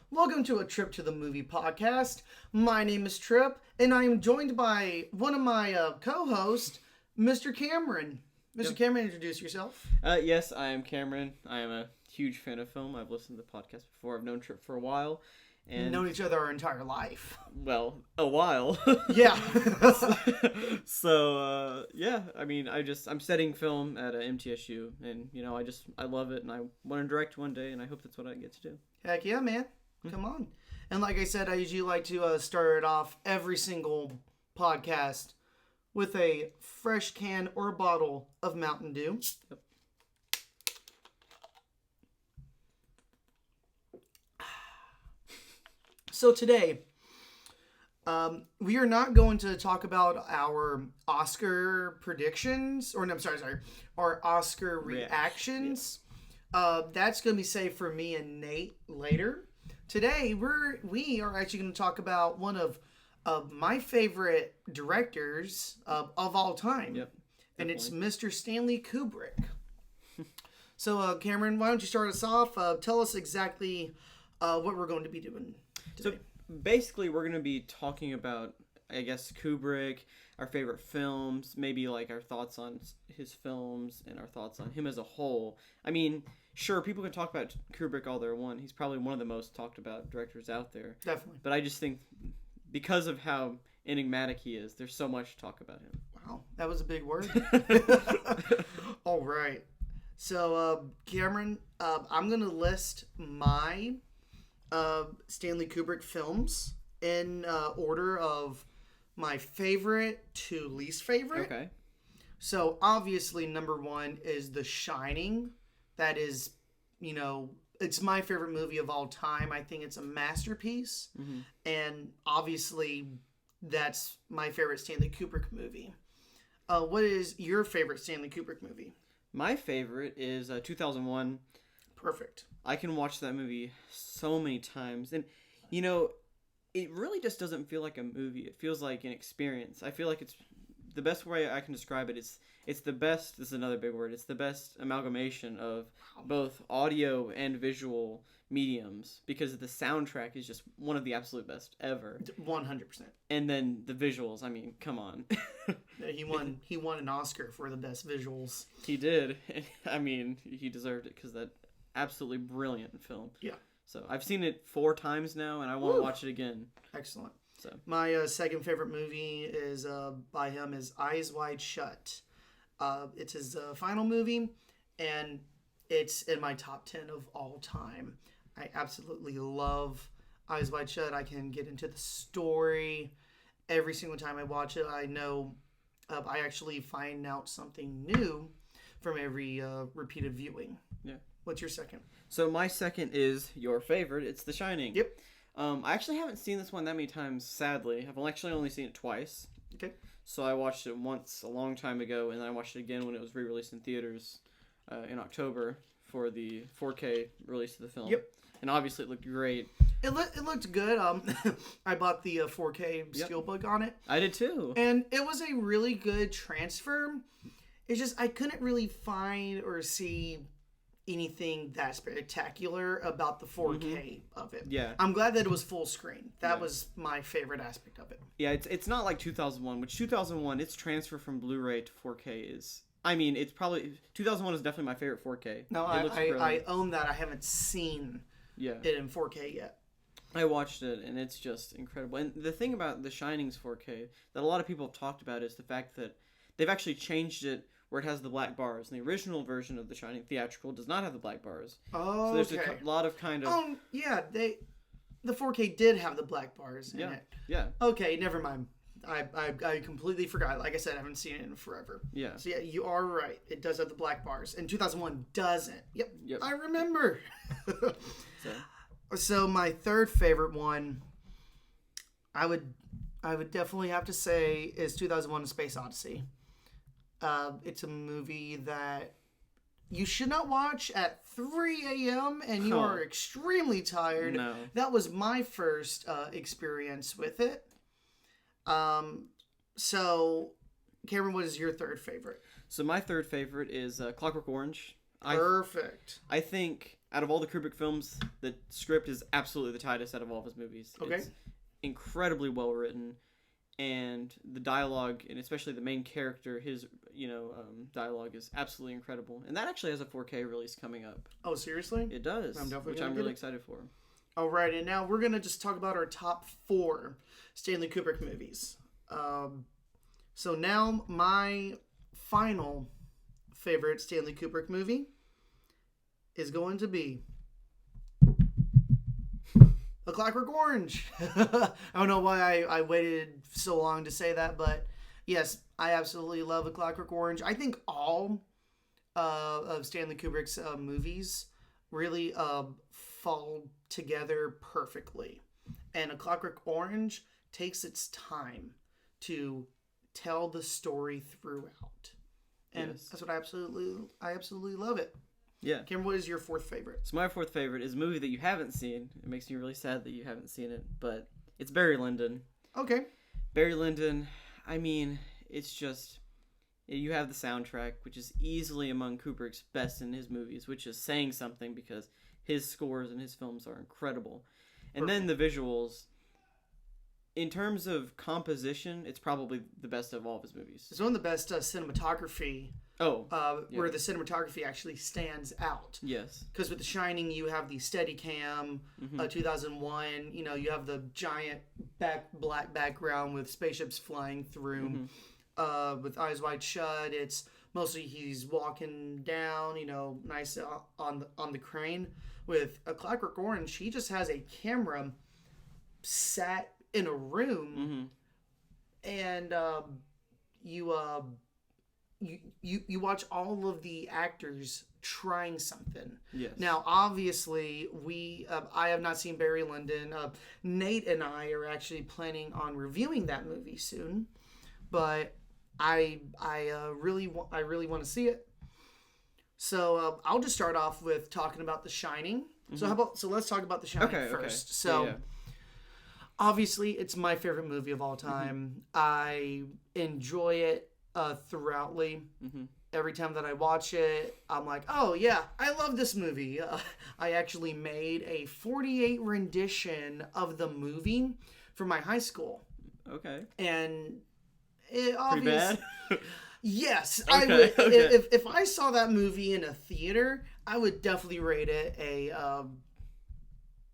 Welcome to a Trip to the Movie podcast. My name is Tripp, and I am joined by one of my co-hosts, Mr. Cameron. Mr. Cameron, introduce yourself. Yes, I am Cameron. I am a huge fan of film. I've listened to the podcast before. I've known Tripp for a while. And known each other our entire life. Well, a while. Yeah. I'm studying film at MTSU, and I love it, and I want to direct one day, and I hope that's what I get to do. Heck yeah, man. Come on. And like I said, I usually like to start off every single podcast with a fresh can or bottle of Mountain Dew. Yep. So today, we are not going to talk about our Oscar predictions, our Oscar reactions. Yeah. That's going to be saved for me and Nate later. Today, we are actually going to talk about one of my favorite directors of all time. Yep, and it's Mr. Stanley Kubrick. So, Cameron, why don't you start us off? Tell us exactly what we're going to be doing today. So, basically, we're going to be talking about, I guess, Kubrick, our favorite films, maybe like our thoughts on his films and our thoughts on him as a whole. I mean, sure, people can talk about Kubrick all they want. He's probably one of the most talked about directors out there. Definitely. But I just think because of how enigmatic he is, there's so much to talk about him. Wow, that was a big word. All right. So, Cameron, I'm going to list my Stanley Kubrick films in order of my favorite to least favorite. Okay. So, obviously, number one is The Shining. That is, it's my favorite movie of all time. I think it's a masterpiece. Mm-hmm. And obviously, that's my favorite Stanley Kubrick movie. What is your favorite Stanley Kubrick movie? My favorite is 2001. Perfect. I can watch that movie so many times. And, it really just doesn't feel like a movie. It feels like an experience. I feel like it's the best way I can describe it is it's the best, this is another big word, it's the best amalgamation of both audio and visual mediums because the soundtrack is just one of the absolute best ever. 100%. And then the visuals, I mean, come on. He won an Oscar for the best visuals. He did. I mean, he deserved it because that absolutely brilliant film. Yeah. So I've seen it 4 times now, and I want to watch it again. Excellent. So my second favorite movie is by him is Eyes Wide Shut. It's his final movie, and it's in my top 10 of all time. I absolutely love Eyes Wide Shut. I can get into the story every single time I watch it. I know I actually find out something new from every repeated viewing. Yeah. What's your second? So my second is your favorite. It's The Shining. Yep. I actually haven't seen this one that many times, sadly. I've actually only seen it twice. Okay. So I watched it once a long time ago, and then I watched it again when it was re-released in theaters in October for the 4K release of the film. Yep. And obviously it looked great. It looked good. I bought the 4K Steelbook on it. I did too. And it was a really good transfer. It's just I couldn't really find or see anything that spectacular about the 4K of it. Yeah. I'm glad that it was full screen. That was my favorite aspect of it. Yeah, it's not like 2001, which 2001, its transfer from Blu-ray to 4K is... I mean, it's probably... 2001 is definitely my favorite 4K. No, I own that. I haven't seen it in 4K yet. I watched it, and it's just incredible. And the thing about The Shining's 4K that a lot of people have talked about is the fact that they've actually changed it where it has the black bars. And the original version of The Shining theatrical does not have the black bars. Oh, so there's a lot of kind of... yeah, the 4K did have the black bars in it. Yeah. Okay, never mind. I completely forgot. Like I said, I haven't seen it in forever. Yeah. So yeah, you are right. It does have the black bars. And 2001 doesn't. Yep. I remember. So my third favorite one, I would definitely have to say is 2001: A Space Odyssey. It's a movie that you should not watch at 3 a.m. and you are extremely tired. No. That was my first experience with it. So, Cameron, what is your third favorite? So my third favorite is Clockwork Orange. Perfect. I think out of all the Kubrick films, the script is absolutely the tightest out of all of his movies. Okay. It's incredibly well written, and the dialogue, and especially the main character, his dialogue is absolutely incredible. And that actually has a 4K release coming up. Oh, seriously? It does, which I'm really excited for. All right, and now we're gonna just talk about our top 4 Stanley Kubrick movies. So now my final favorite Stanley Kubrick movie is going to be A Clockwork Orange. I don't know why I waited so long to say that, but yes, I absolutely love A Clockwork Orange. I think all of Stanley Kubrick's movies really fall together perfectly. And A Clockwork Orange takes its time to tell the story throughout. And that's what I absolutely love it. Yeah. Cameron, what is your 4th favorite? So my 4th favorite is a movie that you haven't seen. It makes me really sad that you haven't seen it, but it's Barry Lyndon. Okay. Barry Lyndon, I mean, it's just, you have the soundtrack, which is easily among Kubrick's best in his movies, which is saying something because his scores and his films are incredible. And then the visuals, in terms of composition, it's probably the best of all of his movies. It's one of the best cinematography. Where the cinematography actually stands out. Yes. Because with The Shining, you have the Steadicam, 2001. You have the giant black background with spaceships flying through. With Eyes Wide Shut, it's mostly he's walking down, nice on the crane. With A Clockwork Orange, he just has a camera sat in a room, and you watch all of the actors trying something. Yes. Now, obviously, I have not seen Barry Lyndon. Nate and I are actually planning on reviewing that movie soon, but I really want to see it. So I'll just start off with talking about The Shining. So let's talk about The Shining first. So. Obviously, it's my favorite movie of all time. I enjoy it throughoutly. Every time that I watch it, I'm like, oh yeah, I love this movie. I actually made a 48 rendition of the movie for my high school. Okay. And it obviously... Pretty bad? Yes. Okay, I would. Okay. If I saw that movie in a theater, I would definitely rate it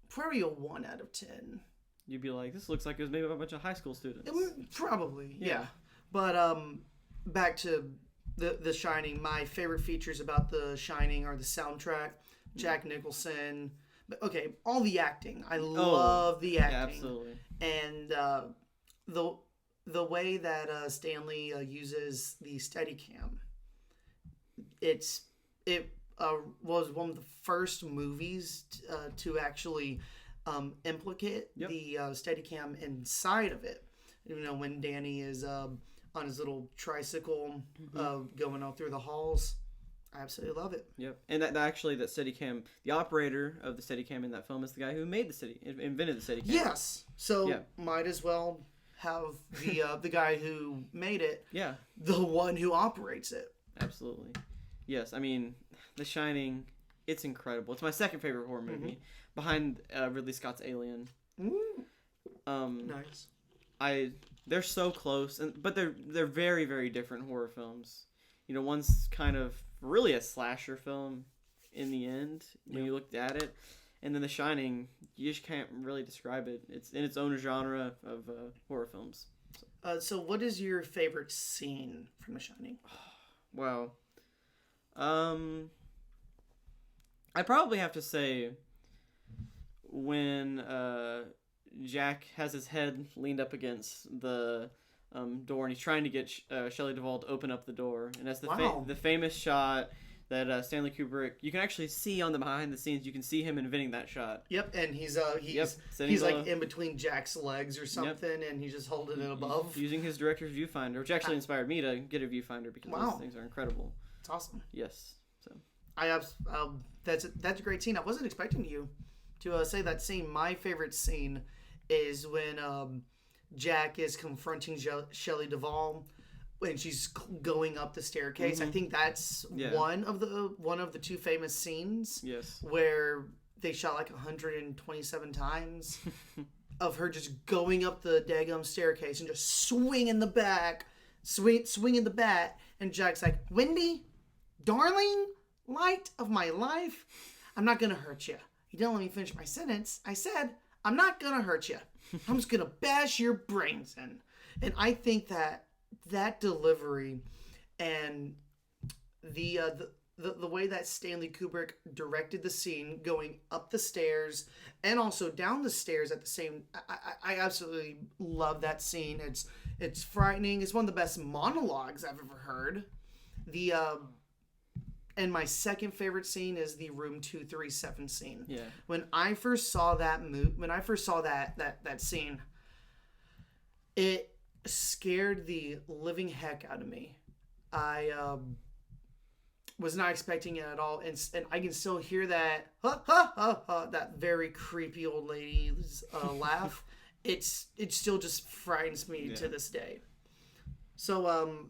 probably a 1 out of 10. You'd be like, this looks like it was made by a bunch of high school students. Probably, yeah. But back to the Shining. My favorite features about The Shining are the soundtrack, Jack Nicholson. Okay, all the acting. I love the acting. Yeah, absolutely. And the way that Stanley uses the Steadicam. It was one of the first movies to actually implicate the Steadicam inside of it. When Danny is on his little tricycle going all through the halls. I absolutely love it. Yep. And that Steadicam, the operator of the Steadicam in that film is the guy who invented the Steadicam. Yes. So might as well have the guy who made it the one who operates it. Absolutely. Yes. I mean, The Shining, it's incredible. It's my second favorite horror movie. Behind Ridley Scott's Alien. Nice. They're so close, but they're very, very different horror films. One's kind of really a slasher film in the end when you looked at it, and then The Shining, you just can't really describe it. It's in its own genre of horror films. So what is your favorite scene from The Shining? Wow. I probably have to say when Jack has his head leaned up against the door and he's trying to get Shelley Duvall to open up the door, and that's the famous shot that Stanley Kubrick, you can actually see on the behind the scenes, you can see him inventing that shot. Yep, and he's like in between Jack's legs or something, and he's just holding it above. Using his director's viewfinder, which actually inspired me to get a viewfinder because those things are incredible. It's awesome. Yes. So that's a great scene. I wasn't expecting you to say that scene. My favorite scene is when Jack is confronting Shelley Duvall when she's going up the staircase. I think that's one of the two famous scenes. Yes. Where they shot like 127 times of her just going up the daggum staircase and just swinging the bat, and Jack's like, Wendy, darling, light of my life, I'm not gonna hurt you. You didn't let me finish my sentence. I said, I'm not gonna hurt you. I'm just gonna bash your brains in. And I think that delivery and the way that Stanley Kubrick directed the scene going up the stairs and also down the stairs at the same, I absolutely love that scene. It's frightening. It's one of the best monologues I've ever heard. And my second favorite scene is the room 237 scene. Yeah. When I first saw that that scene, it scared the living heck out of me. I was not expecting it at all, and I can still hear that that very creepy old lady's laugh. It still just frightens me to this day. So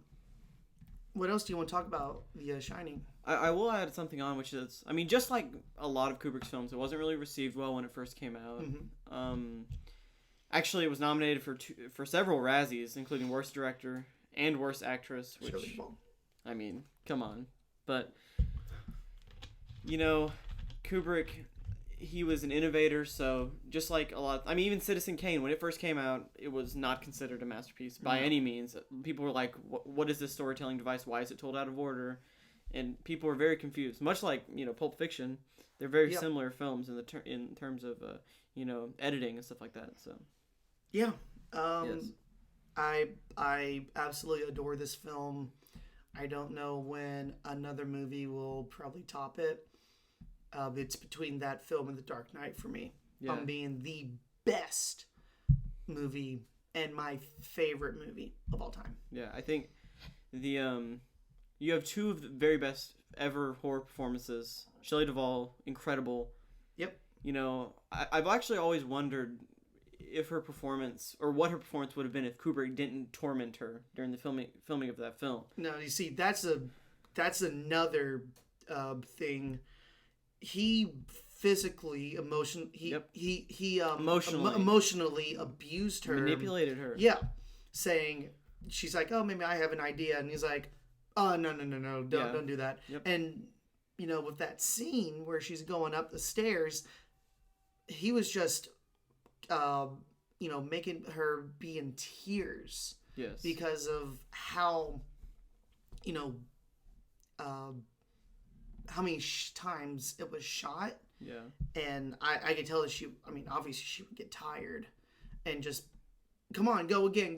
what else do you want to talk about The Shining? I will add something on, which is, I mean, just like a lot of Kubrick's films, it wasn't really received well when it first came out. Actually, it was nominated for several Razzies, including Worst Director and Worst Actress, which, I mean, come on. But, you know, Kubrick, he was an innovator, so just like a lot... I mean, even Citizen Kane, when it first came out, it was not considered a masterpiece by any means. People were like, what is this storytelling device? Why is it told out of order? And people were very confused. Much like, you know, Pulp Fiction, they're very similar films in terms of, you know, editing and stuff like that, so... Yeah. Yes. I absolutely adore this film. I don't know when another movie will probably top it. It's between that film and The Dark Knight for me. Yeah. Being the best movie and my favorite movie of all time. Yeah, I think you have two of the very best ever horror performances. Shelley Duvall, incredible. Yep. You know, I've actually always wondered if her performance, or what her performance would have been if Kubrick didn't torment her during the filming of that film. No, you see, that's another thing. He physically, emotionally abused her, manipulated her. Yeah, saying, she's like, oh, maybe I have an idea, and he's like, oh, no, don't do that. Yep. And you know, with that scene where she's going up the stairs, he was just you know, making her be in tears. Yes. Because of how, you know, how many times it was shot. Yeah. And I could tell that obviously she would get tired and just, come on, go again.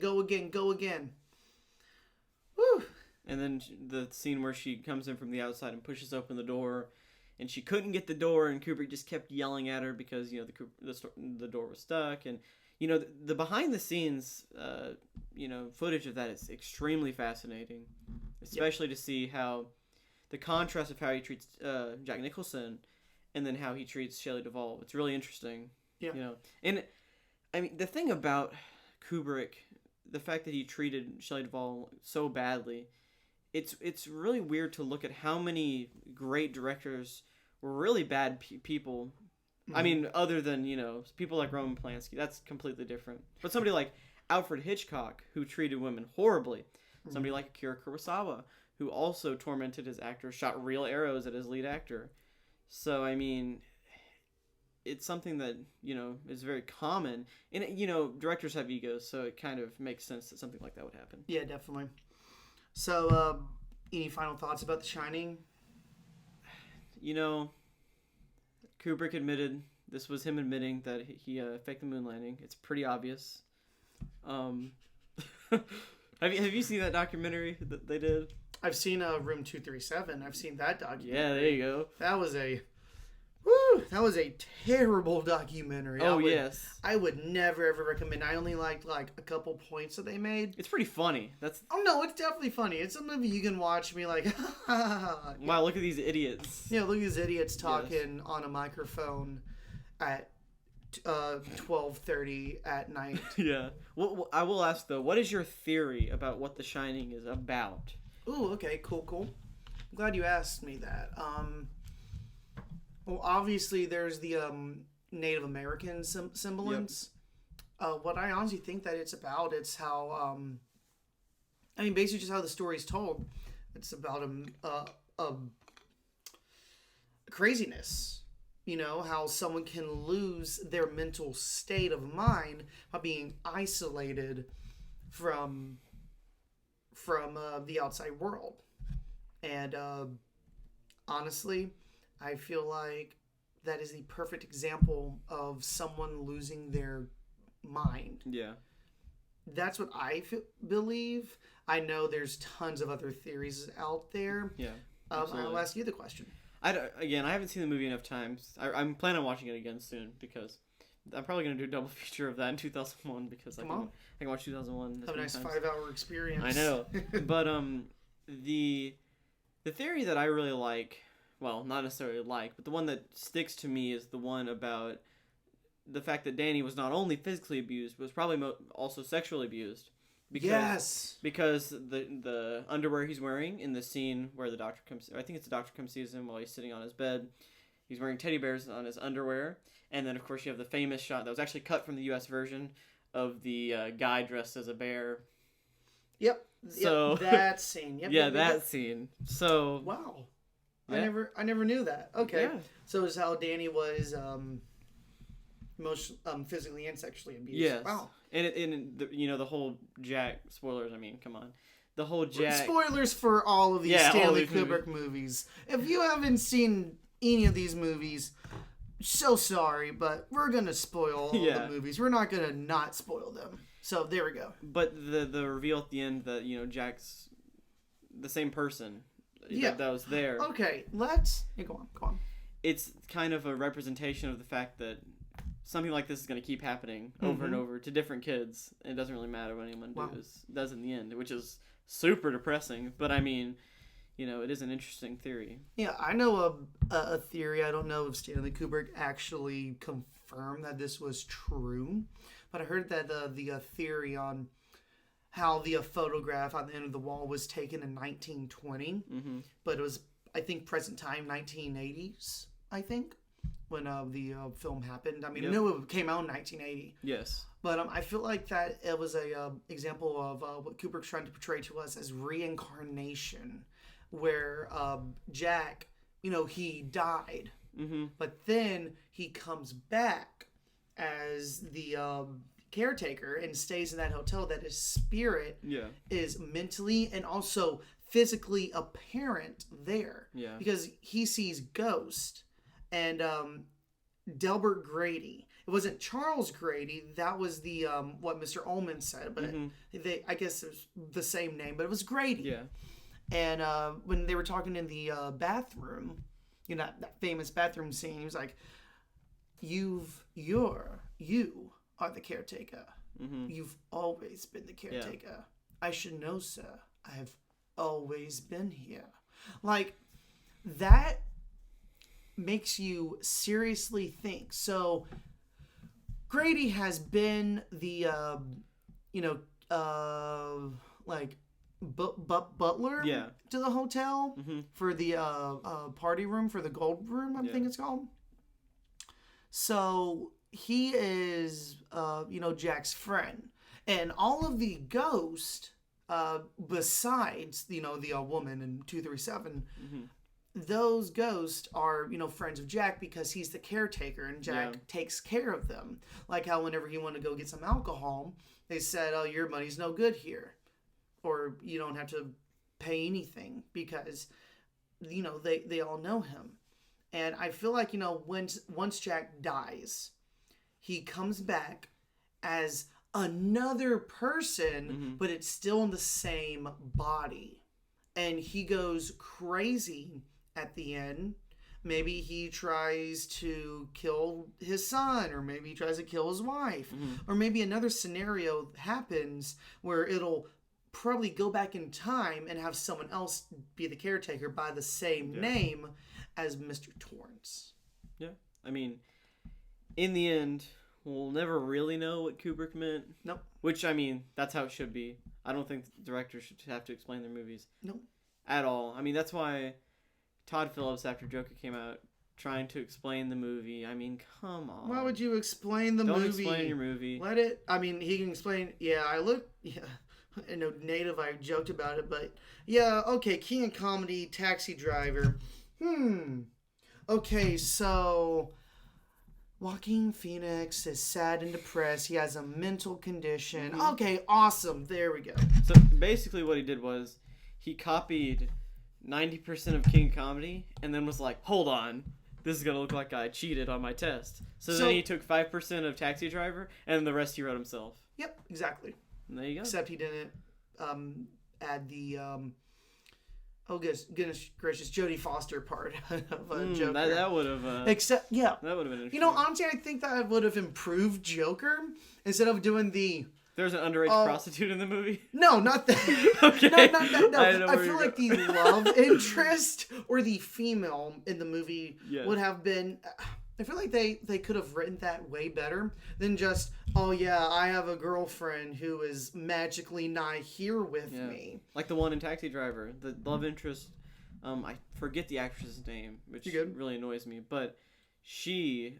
Woo! And then the scene where she comes in from the outside and pushes open the door, and she couldn't get the door, and Kubrick just kept yelling at her because, you know, the door was stuck. And, you know, the behind the scenes, you know, footage of that is extremely fascinating, especially to see how the contrast of how he treats Jack Nicholson and then how he treats Shelley Duvall. It's really interesting. Yeah. You know, and I mean, the thing about Kubrick, the fact that he treated Shelley Duvall so badly, it's really weird to look at how many great directors were really bad people. Mm-hmm. I mean, other than, you know, people like Roman Polanski, that's completely different. But somebody like Alfred Hitchcock, who treated women horribly. Mm-hmm. Somebody like Akira Kurosawa, who also tormented his actors, shot real arrows at his lead actor. So, I mean, it's something that, you know, is very common. And, you know, directors have egos, so it kind of makes sense that something like that would happen. Yeah, definitely. So, any final thoughts about The Shining? You know, Kubrick admitted, this was him admitting that he faked the moon landing. It's pretty obvious. Have you seen that documentary that they did? I've seen Room 237. I've seen that documentary. Yeah, there you go. That was a terrible documentary. Yes. I would never ever recommend. I only liked like a couple points that they made. It's pretty funny. Oh no, it's definitely funny. It's a movie you can watch and be like, wow, look at these idiots. Yeah, look at these idiots talking on a microphone at 12:30 at night. Yeah. Well, I will ask though, what is your theory about what The Shining is about? Ooh, okay, cool. I'm glad you asked me that. Well, obviously there's the Native American semblance. What I honestly think that it's about, it's how I mean, basically just how the story is told. It's about craziness. You know, how someone can lose their mental state of mind by being isolated from the outside world. And honestly, I feel like that is the perfect example of someone losing their mind. Yeah. That's what I believe. I know there's tons of other theories out there. Yeah. I'll ask you the question. I haven't seen the movie enough times. I'm planning on watching it again soon because I'm probably going to do a double feature of that in 2001 because I can watch 2001. Have a nice 5-hour experience. I know. But the theory that I really like, well, not necessarily like, but the one that sticks to me is the one about the fact that Danny was not only physically abused, but was probably also sexually abused. Because the underwear he's wearing in the scene where the doctor comes, I think it's the doctor comes sees him while he's sitting on his bed. He's wearing teddy bears on his underwear, and then of course you have the famous shot that was actually cut from the U.S. version of the guy dressed as a bear. Yep. So that scene. Yep. Scene. So wow, yeah. I never knew that. Okay. Yeah. So it's how Danny was most physically and sexually abused. Yes. Wow. And the whole Jack spoilers. I mean, come on, the whole Jack spoilers for all of these Stanley Kubrick movies. If you haven't seen any of these movies, so sorry, but we're gonna spoil all the movies. We're not gonna not spoil them. So there we go. But the reveal at the end that Jack's the same person that was there. Okay, go on. It's kind of a representation of the fact that something like this is going to keep happening over and over to different kids. It doesn't really matter what anyone does in the end, which is super depressing. But I mean, it is an interesting theory. Yeah, I know a theory. I don't know if Stanley Kubrick actually confirmed that this was true, but I heard that the theory on how the photograph on the end of the wall was taken in 1920, but it was, I think, present time 1980s, I think, when the film happened. I mean, I knew it came out in 1980. Yes. But I feel like that it was a example of what Kubrick's trying to portray to us as reincarnation, where Jack, he died, but then he comes back as the caretaker and stays in that hotel, that his spirit is mentally and also physically apparent there. Yeah. Because he sees ghosts. And Delbert Grady. It wasn't Charles Grady. That was the what Mr. Ullman said, but I guess it was the same name, but it was Grady. Yeah. And when they were talking in the bathroom, that famous bathroom scene, he was like, "You are the caretaker. You've always been the caretaker. Yeah. I should know, sir. I have always been here." Like that makes you seriously think. So Grady has been the butler to the hotel for the party room, for the gold room, I think it's called. So he is Jack's friend, and all of the ghosts besides the woman in 237, those ghosts are, friends of Jack because he's the caretaker and Jack takes care of them. Like how whenever he wanted to go get some alcohol, they said, "Oh, your money's no good here." Or you don't have to pay anything because, they all know him. And I feel like, once Jack dies, he comes back as another person, but it's still in the same body. And he goes crazy at the end. Maybe he tries to kill his son, or maybe he tries to kill his wife, or maybe another scenario happens where it'll probably go back in time and have someone else be the caretaker by the same name as Mr. Torrance. Yeah. I mean, in the end, we'll never really know what Kubrick meant. Nope. Which, I mean, that's how it should be. I don't think directors should have to explain their movies. Nope. At all. I mean, that's why Todd Phillips, after Joker came out, trying to explain the movie. I mean, come on. Why would you explain the movie? Don't explain your movie. Let it. I mean, he can explain. Yeah, I know native. I joked about it, but yeah, okay. King of comedy, Taxi Driver. Okay, so Joaquin Phoenix is sad and depressed. He has a mental condition. Mm-hmm. Okay, awesome. There we go. So basically, what he did was he copied 90% of King of Comedy, and then was like, "Hold on, this is gonna look like I cheated on my test." So then he took 5% of Taxi Driver, and the rest he wrote himself. Yep, exactly. And there you go. Except he didn't add the oh goodness gracious Jodie Foster part of Joker. That would have. Except that would have been interesting. You know, honestly, I think that would have improved Joker instead of doing the. There's an underage prostitute in the movie? No, not that. Okay. No, not that. No. I feel you're like the love interest or the female in the movie Yes. would have been. I feel like they could have written that way better than just, oh yeah, I have a girlfriend who is magically not here with me. Like the one in Taxi Driver, the love interest. I forget the actress's name, which really annoys me, but she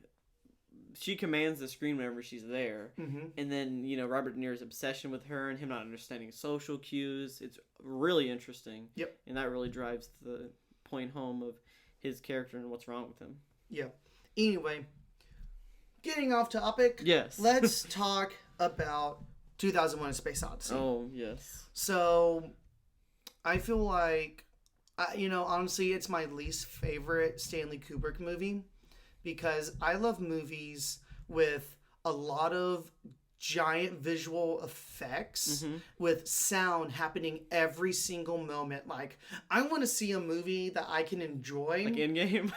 commands the screen whenever she's there. Mm-hmm. And then, Robert De Niro's obsession with her and him not understanding social cues. It's really interesting. Yep. And that really drives the point home of his character and what's wrong with him. Yeah. Anyway, getting off topic. Yes. Let's talk about 2001: A Space Odyssey. Oh, yes. So, I feel like, honestly, it's my least favorite Stanley Kubrick movie because I love movies with a lot of giant visual effects with sound happening every single moment. Like, I want to see a movie that I can enjoy. Like in-game?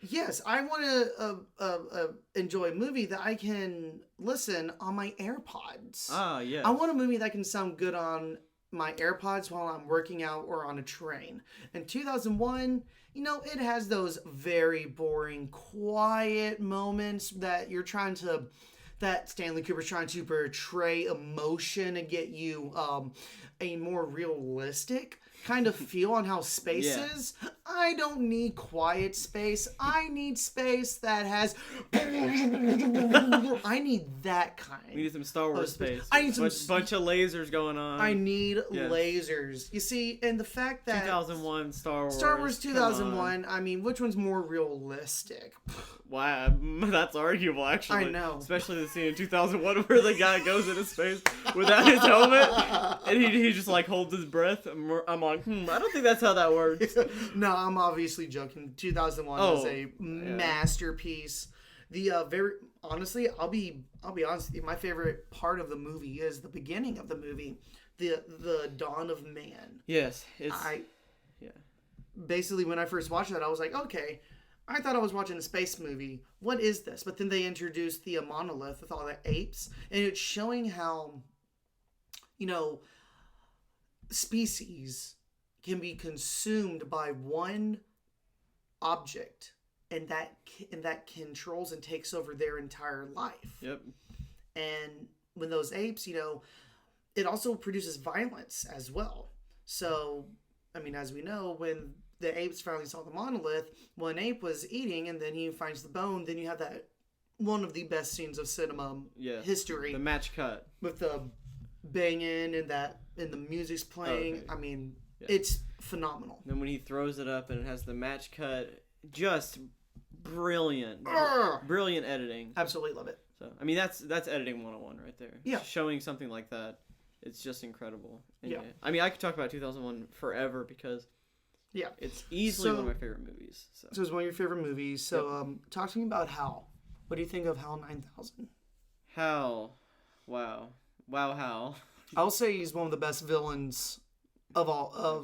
Yes, I want to enjoy a movie that I can listen on my AirPods. Ah, yes. I want a movie that can sound good on my AirPods while I'm working out or on a train. And 2001, it has those very boring, quiet moments that that Stanley Kubrick's trying to portray emotion and get you a more realistic kind of feel on how space is. I don't need quiet space. I need space that has. I need that kind. We need some Star Wars space. I need some bunch of lasers going on. I need lasers. You see, and the fact that 2001 Star Wars 2001. I mean, which one's more realistic? Wow, that's arguable actually. I know. Especially the scene in 2001 where the guy goes into space without his helmet and he just like holds his breath. I'm like, I don't think that's how that works. No, I'm obviously joking. 2001 is a masterpiece. The very honestly, I'll be honest with you, my favorite part of the movie is the beginning of the movie, the dawn of man. Yes, basically when I first watched that, I was like, okay, I thought I was watching a space movie. What is this? But then they introduced the monolith with all the apes, and it's showing how, species can be consumed by one object, and that controls and takes over their entire life. Yep. And when those apes, it also produces violence as well. So, I mean, as we know, when the apes finally saw the monolith, one ape was eating and then he finds the bone, then you have that one of the best scenes of cinema history. The match cut. With the banging and the music's playing. Okay. I mean, it's phenomenal. Then when he throws it up and it has the match cut, just brilliant. Brilliant editing. Absolutely love it. So, I mean, that's editing 101 right there. Yeah. Showing something like that, it's just incredible. And yeah. I mean, I could talk about 2001 forever because it's easily one of my favorite movies. So it's one of your favorite movies. So talk to me about Hal. What do you think of Hal 9000? Hal. Wow, Hal. I'll say he's one of the best villains of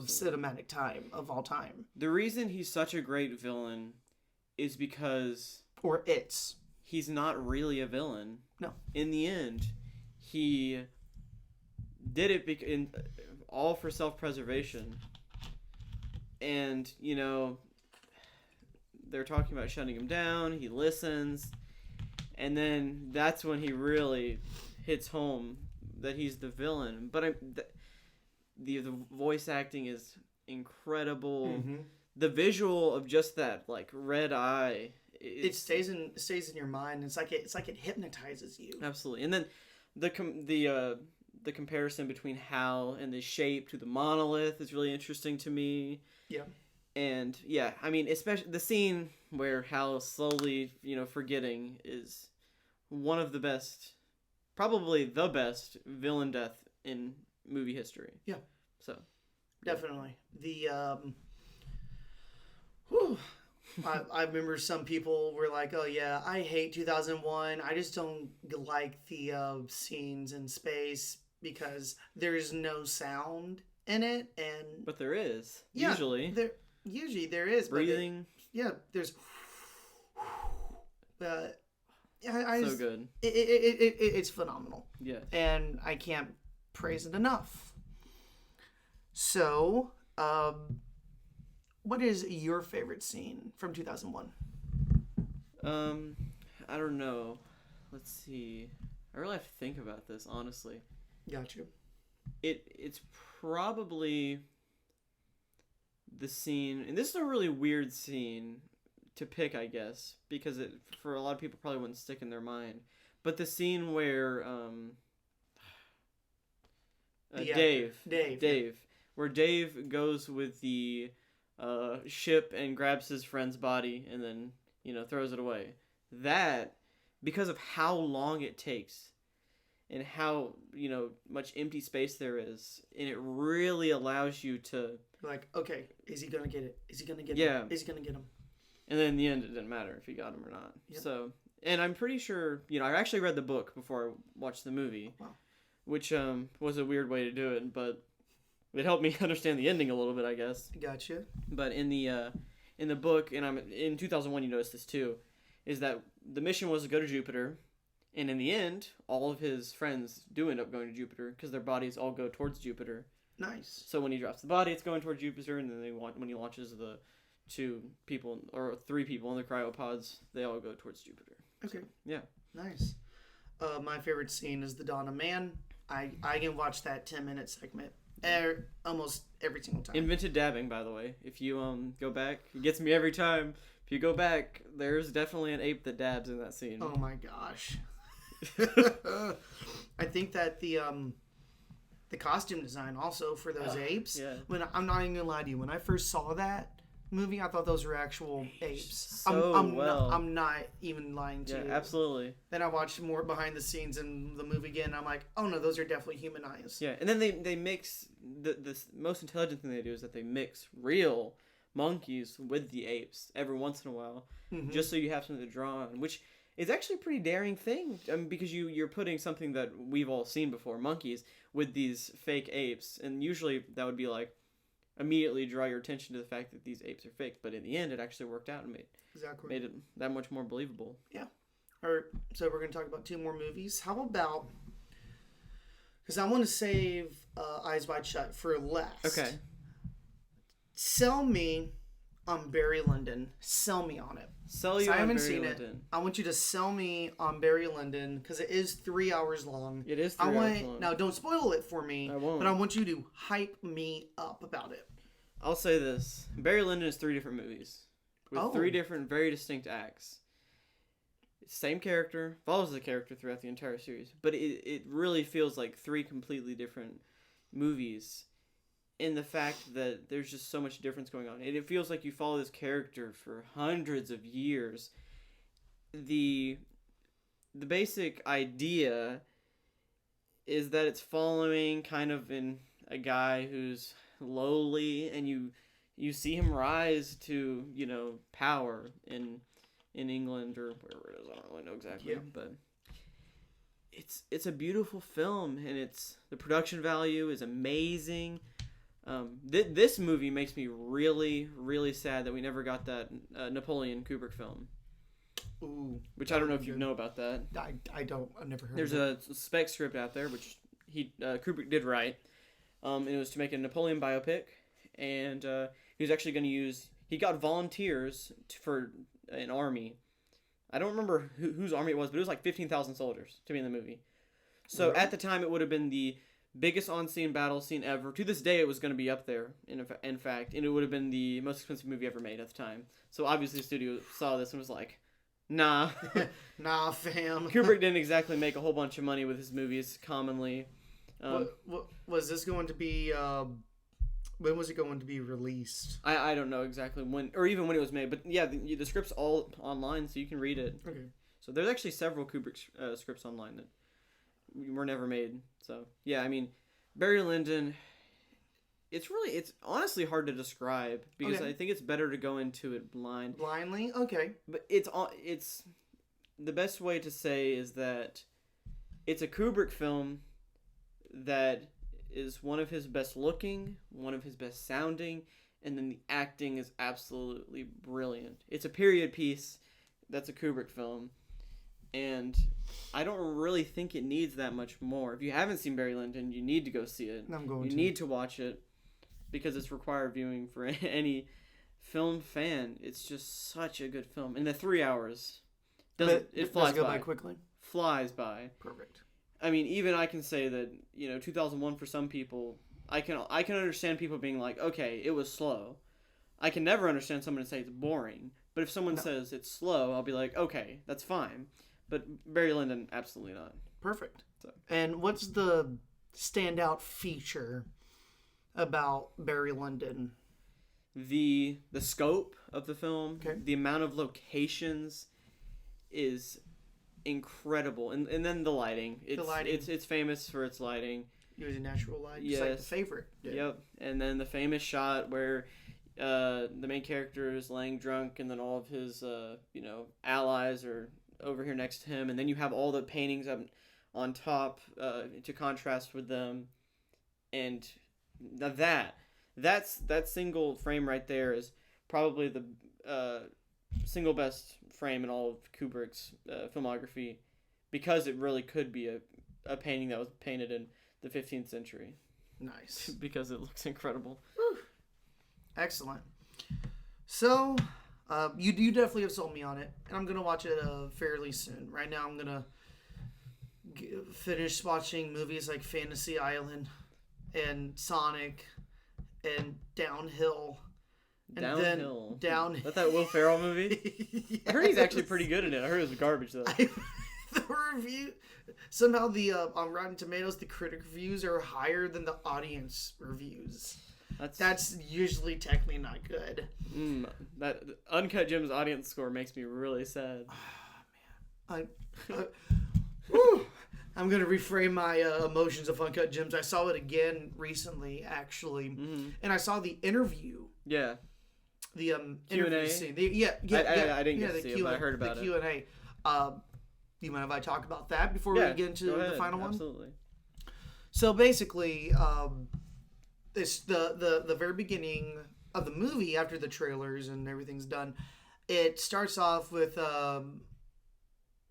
cinematic time, of all time. The reason he's such a great villain is because... He's not really a villain. No. In the end, he did it all for self-preservation. And, they're talking about shutting him down. He listens. and then that's when he really hits home that he's the villain. But the voice acting is incredible. Mm-hmm. The visual of just that like red eye, it stays in your mind. It's like it hypnotizes you. Absolutely. And then the comparison between Hal and the shape to the monolith is really interesting to me. Yeah. And yeah, I mean, especially the scene where Hal is slowly, forgetting is one of the best, probably the best villain death in movie history. Yeah. So. Definitely. The whew, I remember some people were like, "Oh yeah, I hate 2001. I just don't like the scenes in space because there's no sound in it." And but there is usually there is breathing. There's. But So good. It's phenomenal. Yeah. And I can't praise it enough. So, what is your favorite scene from 2001? I don't know. Let's see. I really have to think about this, honestly. Got you. It's probably the scene, and this is a really weird scene to pick, I guess, because it for a lot of people probably wouldn't stick in their mind. But the scene where Dave, where Dave goes with the ship and grabs his friend's body and then throws it away. That, because of how long it takes and how much empty space there is, and it really allows you to like, okay, is he gonna get it? Is he gonna get him? Is he gonna get him? And then in the end, it didn't matter if he got him or not. Yep. So, and I'm pretty sure I actually read the book before I watched the movie. Wow. Which was a weird way to do it, but it helped me understand the ending a little bit, I guess. Gotcha. But in the book, and in 2001, you noticed this too, is that the mission was to go to Jupiter, and in the end, all of his friends do end up going to Jupiter because their bodies all go towards Jupiter. Nice. So when he drops the body, it's going towards Jupiter, and then when he launches the 2 people or 3 people in the cryopods, they all go towards Jupiter. Okay. So, yeah. Nice. My favorite scene is the Dawn of Man. I can watch that 10-minute segment almost every single time. Invented dabbing, by the way. If you go back, it gets me every time. If you go back, there's definitely an ape that dabs in that scene. Oh my gosh. I think that the costume design also for those apes. Yeah. When I'm not even gonna lie to you, when I first saw that movie, I thought those were actual apes. I'm not even lying to you. Yeah, absolutely. Then I watched more behind the scenes in the movie again, and I'm like, oh no, those are definitely human eyes. Yeah, and then they mix the most intelligent thing they do is that they mix real monkeys with the apes every once in a while, just so you have something to draw on, which is actually a pretty daring thing. I mean, because you're putting something that we've all seen before, monkeys, with these fake apes, and usually that would be like immediately draw your attention to the fact that these apes are fake, but in the end it actually worked out and made it that much more believable. Yeah. So we're going to talk about 2 more movies. How about, because I want to save Eyes Wide Shut for last. Okay. Sell me on Barry Lyndon. Sell me on it. Sell you on Barry Lyndon. I haven't seen it. I want you to sell me on Barry Lyndon because it is 3 hours long. It is 3 hours long. Now, don't spoil it for me. I won't. But I want you to hype me up about it. I'll say this. Barry Lyndon is 3 different movies with 3 different, very distinct acts. Same character, follows the character throughout the entire series, but it really feels like 3 completely different movies in the fact that there's just so much difference going on. And it feels like you follow this character for hundreds of years. The basic idea is that it's following kind of in a guy who's lowly, and you see him rise to power in England or wherever it is. I don't really know exactly, but it's a beautiful film, and the production value is amazing. This movie makes me really, really sad that we never got that Napoleon Kubrick film. Ooh, which I don't know if you know about that. I don't. I've never heard. There's of a spec script out there which Kubrick did write. And it was to make a Napoleon biopic, and he was actually going to use. He got volunteers for an army. I don't remember whose army it was, but it was like 15,000 soldiers to be in the movie. So at the time, it would have been the biggest on-scene battle scene ever. To this day, it was going to be up there, in fact, and it would have been the most expensive movie ever made at the time. So obviously, the studio saw this and was like, nah. Nah, fam. Kubrick didn't exactly make a whole bunch of money with his movies, commonly. What was this going to be... when was it going to be released? I don't know exactly when, or even when it was made. But yeah, the script's all online, so you can read it. Okay. So there's actually several Kubrick scripts online that were never made. So yeah, I mean, Barry Lyndon, it's honestly hard to describe because I think it's better to go into it blind. Blindly? Okay. But it's the best way to say is that it's a Kubrick film that is one of his best looking, one of his best sounding, and then the acting is absolutely brilliant. It's a period piece that's a Kubrick film, and I don't really think it needs that much more. If you haven't seen Barry Lyndon, you need to go see it. You need to watch it because it's required viewing for any film fan. It's just such a good film. And the 3 hours, it flies by quickly. Flies by. Perfect. I mean, even I can say that, 2001 for some people, I can understand people being like, okay, it was slow. I can never understand someone to say it's boring. But if someone says it's slow, I'll be like, okay, that's fine. But Barry Lyndon, absolutely not. Perfect. So. And what's the standout feature about Barry Lyndon? The scope of the film, the amount of locations is incredible, and then the lighting. It's famous for its lighting. Using natural light, just like the favorite. Yeah. Yep, and then the famous shot where the main character is laying drunk, and then all of his allies are over here next to him, and then you have all the paintings up on top to contrast with them, and that single frame right there is probably the single best frame in all of Kubrick's filmography, because it really could be a painting that was painted in the 15th century. Nice. Because it looks incredible. Whew. Excellent. So, you definitely have sold me on it, and I'm going to watch it fairly soon. Right now, I'm going to finish watching movies like Fantasy Island and Sonic and Downhill. Downhill. Downhill. Is that Will Ferrell movie? Yes. I heard he's actually pretty good in it. I heard it was garbage, though. The review... Somehow, on Rotten Tomatoes, the critic reviews are higher than the audience reviews. That's usually technically not good. That Uncut Gem's audience score makes me really sad. Oh, man. I'm going to reframe my emotions of Uncut Gems. I saw it again recently, actually. And I saw the interview. Yeah. The Q&A? interview scene. I didn't get to see it, but I heard about it. The Q&A. Do you mind if I talk about that before we get into the final one? Absolutely. So basically, it's the very beginning of the movie, after the trailers and everything's done, it starts off with the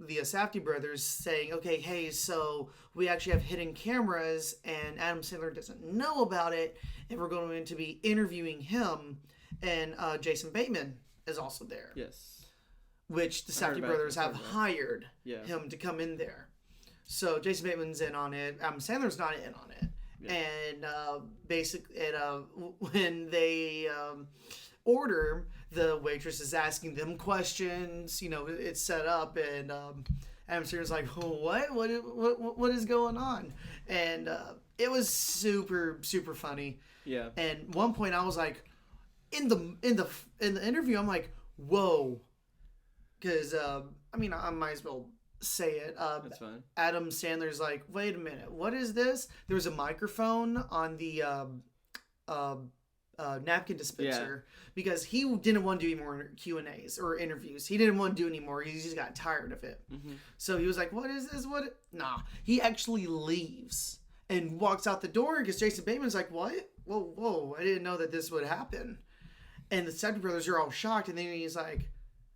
Safdie brothers saying, okay, hey, so we actually have hidden cameras and Adam Sandler doesn't know about it, and we're going to be interviewing him, and Jason Bateman is also there. Yes. Which the Safdie brothers have hired him to come in there. So Jason Bateman's in on it. Adam Sandler's not in on it. Yeah. And basically, when they order, the waitress is asking them questions. It's set up, and Adam Sandler's like, what is going on? And it was super, super funny. Yeah. And one point, I was like, in the interview, I'm like, whoa. Because, I might as well say it. That's fine. Adam Sandler's like, wait a minute, what is this? There was a microphone on the napkin dispenser because he didn't want to do any more Q&As or interviews. He didn't want to do any more. He just got tired of it. So he was like, what is this? Nah. He actually leaves and walks out the door because Jason Bateman's like, what? Whoa, I didn't know that this would happen. And the Safdie brothers are all shocked, and then he's like,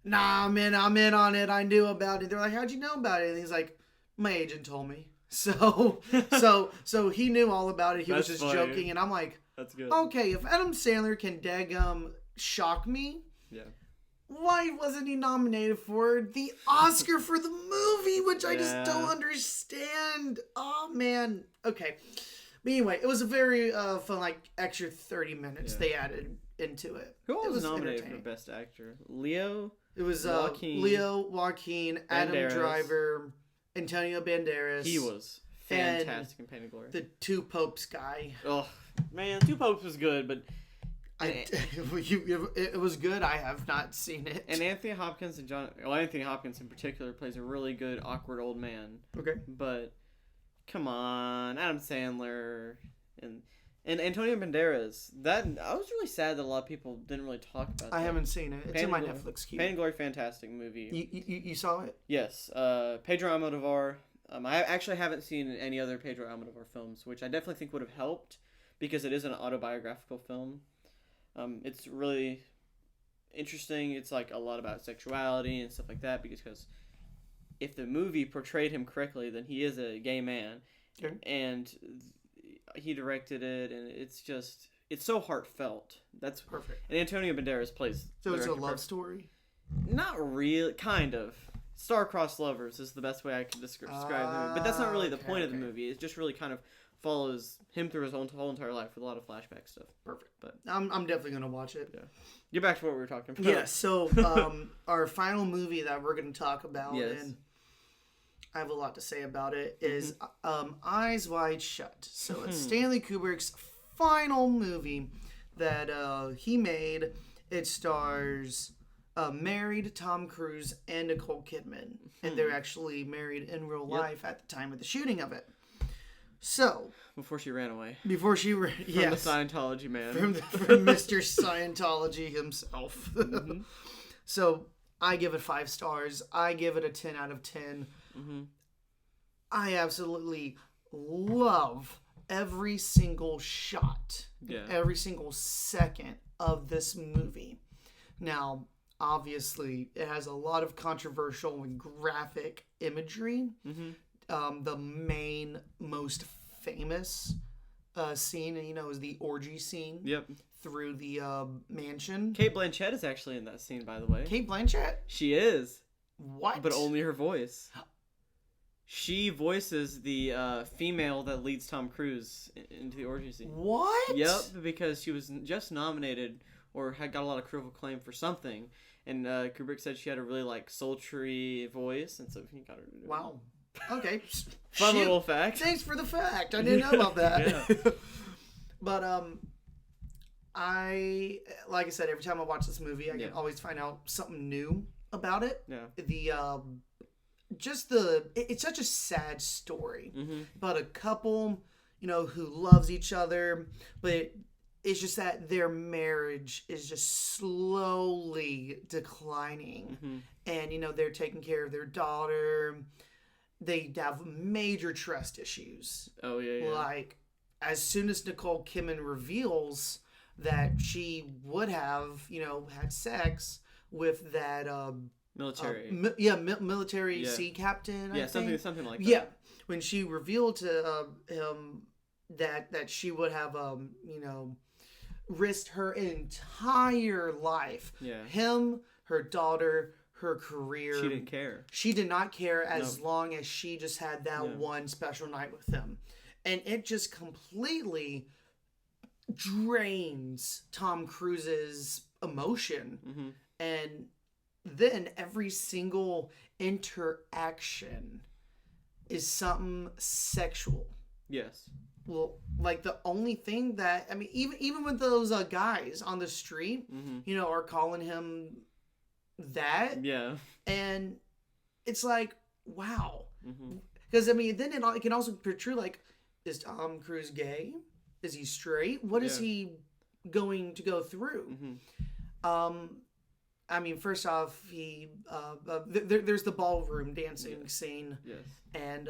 nah, man, I'm in on it. I knew about it. They're like, how'd you know about it? And he's like, my agent told me. So he knew all about it. He was just joking, and I'm like, that's good. Okay, if Adam Sandler can daggum shock me, why wasn't he nominated for the Oscar for the movie, which I just don't understand. Oh, man. Okay. But anyway, it was a very fun, like, extra 30 minutes they added into it. Who else was nominated for Best Actor? Leo? It was Joaquin, Leo, Joaquin, Adam Driver, Antonio Banderas. He was fantastic in Pain and Glory. The Two Popes guy. Oh, man, Two Popes was good, but... it was good. I have not seen it. And Anthony Hopkins Anthony Hopkins in particular plays a really good awkward old man. Okay. But come on, Adam Sandler and Antonio Banderas. That I was really sad that a lot of people didn't really talk about. I haven't seen it. It's in my Netflix queue. Pain and Glory, fantastic movie. You saw it? Yes. Pedro Almodovar. I actually haven't seen any other Pedro Almodovar films, which I definitely think would have helped because it is an autobiographical film. It's really interesting. It's like a lot about sexuality and stuff like that because if the movie portrayed him correctly, then he is a gay man. Okay. And he directed it, and it's so heartfelt. That's perfect. And Antonio Banderas plays. So it's a love story? Not really, kind of. Star-crossed lovers is the best way I can describe the movie. But that's not really the point of the movie. It just really kind of follows him through his whole entire life with a lot of flashback stuff. Perfect. But I'm definitely going to watch it. Yeah. Get back to what we were talking about. Yeah, so our final movie that we're going to talk about, and I have a lot to say about it, is Eyes Wide Shut. So it's Stanley Kubrick's final movie that he made. It stars married Tom Cruise and Nicole Kidman. And they're actually married in real life at the time of the shooting of it. So before she ran away. From the Scientology man. From Mr. Scientology himself. So I give it 5 stars. I give it a 10 out of 10. I absolutely love every single shot, every single second of this movie. Now, obviously, it has a lot of controversial and graphic imagery. The main, most famous scene, is the orgy scene. Yep. Through the mansion. Cate Blanchett is actually in that scene, by the way. Cate Blanchett? She is. What? But only her voice. She voices the female that leads Tom Cruise into the orgy scene. What? Yep, because she was just nominated or had got a lot of critical acclaim for something, and Kubrick said she had a really sultry voice, and so he got her to do it. Wow. Okay. Fun little fact. Thanks for the fact. I didn't know about that. But like I said, every time I watch this movie, I can always find out something new about it. Yeah. It's such a sad story about a couple, who loves each other, but it's just that their marriage is just slowly declining. And, they're taking care of their daughter. They have major trust issues. Oh, yeah. Like, as soon as Nicole Kidman reveals that she would have, had sex with that... military. Military sea captain, I think. Something like that. Yeah. When she revealed to him that she would have, risked her entire life. Yeah. Him, her daughter... her career. She didn't care. She did not care as long as she just had that one special night with him. And it just completely drains Tom Cruise's emotion. And then every single interaction is something sexual. Yes. Well, the only thing that, even with those guys on the street, are calling him that. Yeah. And it's like, wow. Because, then it can also portray, is Tom Cruise gay? Is he straight? What is he going to go through? First off, he there's the ballroom dancing scene. Yes. And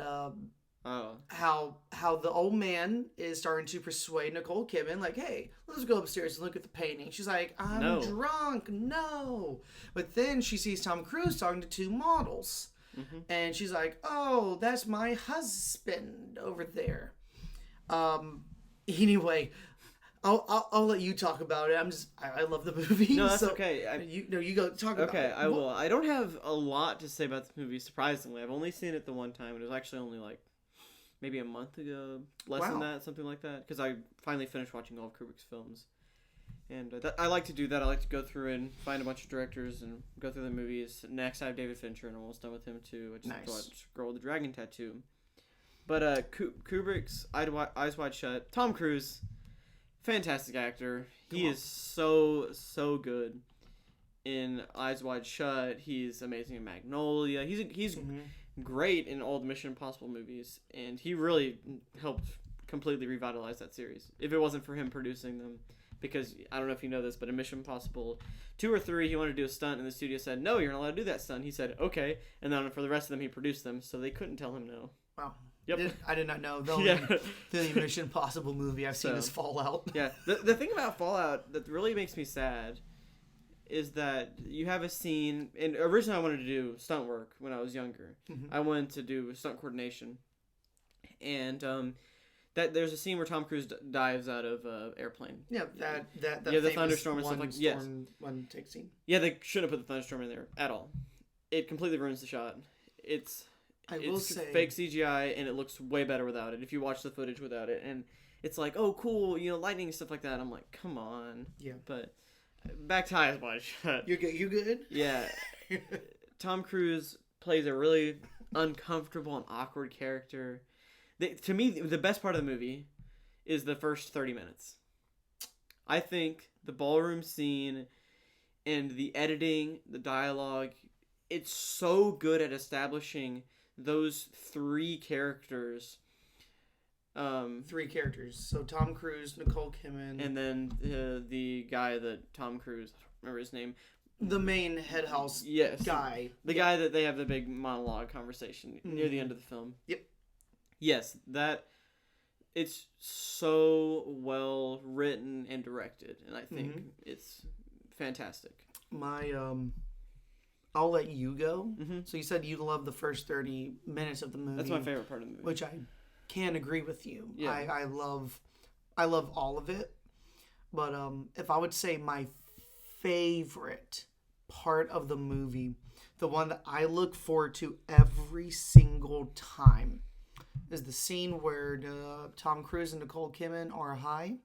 how the old man is starting to persuade Nicole Kidman, hey, let's go upstairs and look at the painting. She's like, I'm drunk. No. But then she sees Tom Cruise talking to 2 models. And she's like, oh, that's my husband over there. Anyway, I'll let you talk about it. I love the movie. No, that's so okay. you go talk about it. Okay, I will. I don't have a lot to say about the movie. Surprisingly, I've only seen it the one time. It was actually only like maybe a month ago, less than that, something like that. Because I finally finished watching all of Kubrick's films, and I like to do that. I like to go through and find a bunch of directors and go through the movies. Next, I have David Fincher, and I'm almost done with him too. I just watched Girl with the Dragon Tattoo. But Kubrick's Eyes Wide Shut. Tom Cruise, fantastic actor. He is so good in Eyes Wide Shut. He's amazing in Magnolia. He's great in all the Mission Impossible movies, and he really helped completely revitalize that series. If it wasn't for him producing them, because I don't know if you know this, but in Mission Impossible 2 or 3, he wanted to do a stunt, and the studio said, "No, you're not allowed to do that stunt." He said, "Okay," and then for the rest of them, he produced them, so they couldn't tell him no. Wow. Yep. I did not know. The only Mission Impossible movie I've seen is Fallout. Yeah. The thing about Fallout that really makes me sad is that you have a scene, and originally I wanted to do stunt work when I was younger. I wanted to do stunt coordination, and that there's a scene where Tom Cruise dives out of an airplane. Yeah, that the thunderstorm and stuff like yes. One take scene. Yeah, they shouldn't have put the thunderstorm in there at all. It completely ruins the shot. It's fake CGI, and it looks way better without it. If you watch the footage without it, and it's like, oh, cool, lightning and stuff like that. I'm like, come on. Yeah. But back to Eyes Wide Shut. You good? Yeah. Tom Cruise plays a really uncomfortable and awkward character. To me, the best part of the movie is the first 30 minutes. I think the ballroom scene and the editing, the dialogue, it's so good at establishing those 3 characters. 3 characters. So Tom Cruise, Nicole Kidman, and then the guy that Tom Cruise, I don't remember his name. The main head house guy. The guy that they have the big monologue conversation near the end of the film. Yep. Yes, it's so well written and directed, and I think it's fantastic. I'll let you go. So you said you love the first 30 minutes of the movie. That's my favorite part of the movie. Which I can agree with you. Yeah. I love all of it. But if I would say my favorite part of the movie, the one that I look forward to every single time, is the scene where Tom Cruise and Nicole Kidman are high.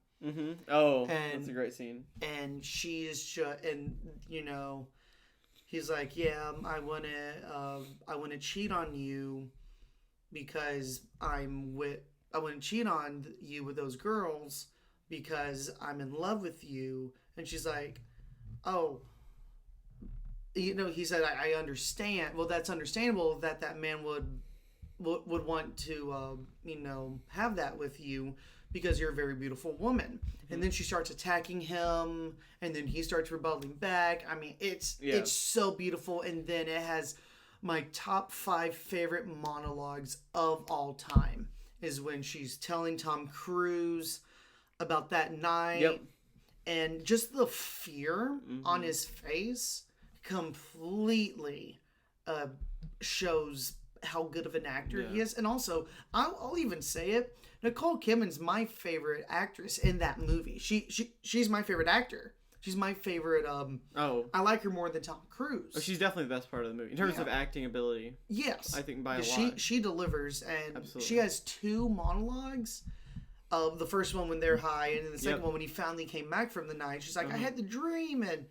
Oh, that's a great scene. And she is just, and he's like, yeah, I want to cheat on you because I want to cheat on you with those girls because I'm in love with you. And she's like, oh, he said, I understand. Well, that's understandable that man would want to, have that with you because you're a very beautiful woman. And then she starts attacking him, and then he starts rebelling back. I mean, it's so beautiful. And then it has my top 5 favorite monologues of all time is when she's telling Tom Cruise about that night. Yep. And just the fear on his face completely shows how good of an actor he is. And also, I'll even say it, Nicole Kidman's my favorite actress in that movie. She's my favorite actor. She's my favorite. I like her more than Tom Cruise. Oh, she's definitely the best part of the movie in terms of acting ability. Yes, I think by a lot. She delivers, and Absolutely. She has 2 monologues. The first one when they're high, and then the second one when he finally came back from the night. She's like, I had the dream, and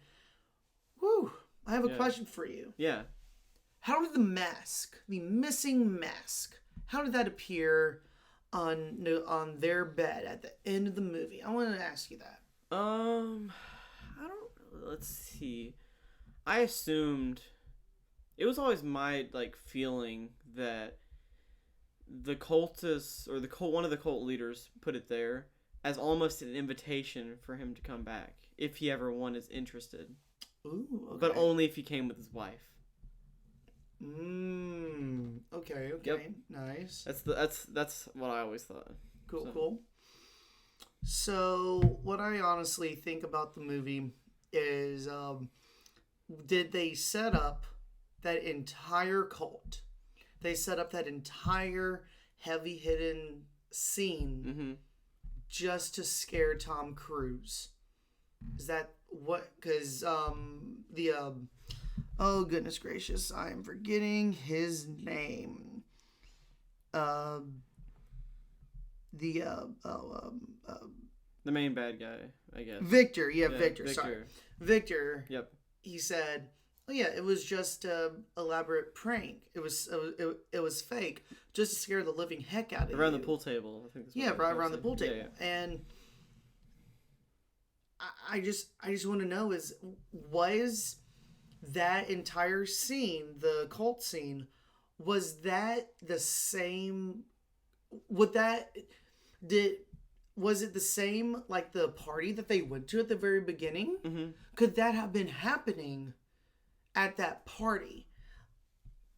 I have a question for you. Yeah. How did the missing mask, how did that appear on their bed at the end of the movie? I wanted to ask you that. Let's see. I assumed it was always my feeling that the cultists or one of the cult leaders put it there as almost an invitation for him to come back if he ever is interested. Ooh, okay. But only if he came with his wife. Okay. Yep. Nice. That's what I always thought. Cool. So what I honestly think about the movie is, did they set up that entire cult? They set up that entire heavy hidden scene just to scare Tom Cruise. Is that what? Because oh goodness gracious, I am forgetting his name. The main bad guy, I guess. Victor, Victor. Sorry, Victor. Yep. He said, "Oh yeah, it was just a elaborate prank. It was fake, just to scare the living heck out of you." Around the pool table, I think. Right around the pool table, and I just want to know was that entire scene, the cult scene, was that the same? Was it the same like the party that they went to at the very beginning? Mm-hmm. Could that have been happening at that party?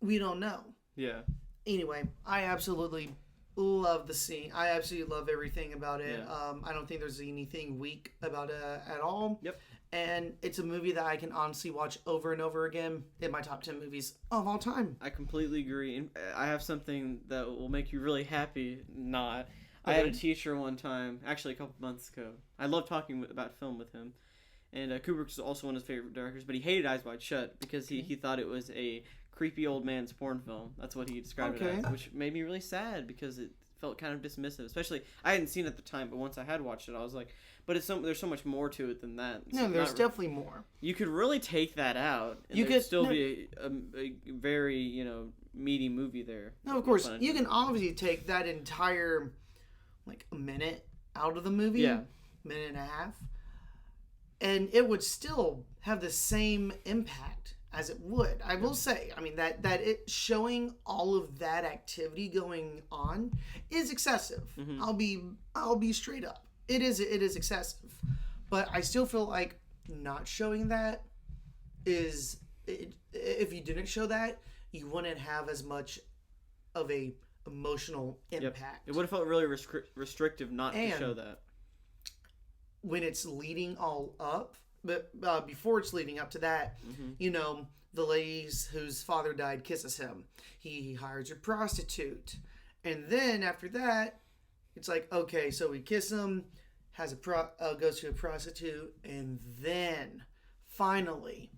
We don't know. Yeah. Anyway, I absolutely love the scene. I absolutely love everything about it. Yeah. I don't think there's anything weak about it at all. Yep. And it's a movie that I can honestly watch over and over again in my top 10 movies of all time. I completely agree. And I have something that will make you really happy. Not. I had a teacher one time, actually a couple months ago. I love talking about film with him. And Kubrick was also one of his favorite directors, but he hated Eyes Wide Shut because he thought it was a creepy old man's porn film. That's what he described it as, which made me really sad because it felt kind of dismissive. Especially, I hadn't seen it at the time, but once I had watched it, I was like, but there's so much more to it than that. No, there's definitely more. You could really take that out, and you could still be a very, meaty movie there. No, of course. You can obviously take that entire, like, a minute out of the movie. Yeah. Minute and a half. And it would still have the same impact as it would. I will say, I mean, that it showing all of that activity going on is excessive. Mm-hmm. I'll be straight up. It is excessive. But I still feel like not showing that if you didn't show that, you wouldn't have as much of a emotional impact. Yep. It would have felt really restrictive not to show that. When it's leading all up, but before it's leading up to that, the lady whose father died kisses him. He hires a prostitute. And then after that, it's like, okay, so we kiss him, goes to a prostitute, and then finally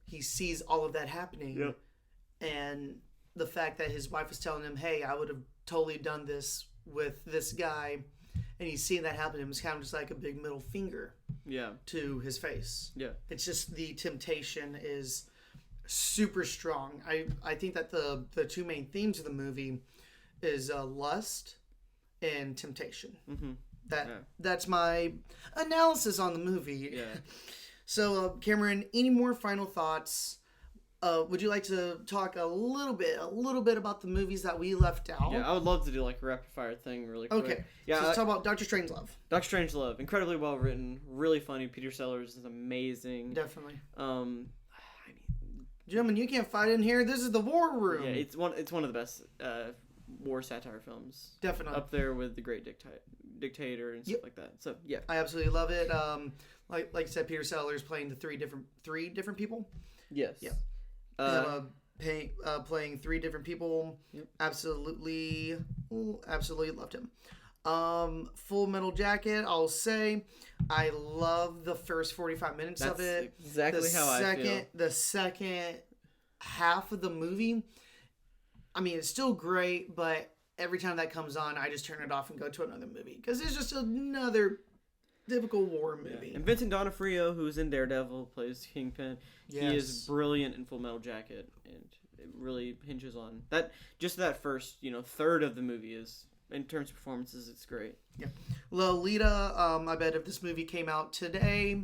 he sees all of that happening. Yep. And the fact that his wife is telling him, hey, I would have totally done this with this guy. And he's seeing that happen. It was kind of just like a big middle finger to his face. Yeah. It's just the temptation is super strong. I think that the two main themes of the movie is lust and temptation. Mm-hmm. That's my analysis on the movie. Yeah. So, Cameron, any more final thoughts? Would you like to talk a little bit about the movies that we left out? Yeah, I would love to do like a rapid fire thing really quick. Okay. Yeah, so let's talk about Dr. Strangelove. Dr. Strangelove, incredibly well written, really funny. Peter Sellers is amazing. Definitely. Gentlemen, you can't fight in here. This is the war room. Yeah, it's one of the best war satire films. Definitely. Up there with The Great Dictator and stuff like that. So yeah, I absolutely love it. Like I said, Peter Sellers playing the three different people. Yes. Yeah. Playing three different people. Yep. Absolutely loved him. Full Metal Jacket, I'll say I love the first 45 minutes of it. Exactly how I feel. The second half of the movie, I mean, it's still great, but every time that comes on, I just turn it off and go to another movie because it's just another typical war movie. Yeah. And Vincent D'Onofrio, who's in Daredevil, plays Kingpin. Yes. He is brilliant in Full Metal Jacket, and it really hinges on that. Just that first, third of the movie is, in terms of performances, it's great. Yeah, Lolita. I bet if this movie came out today,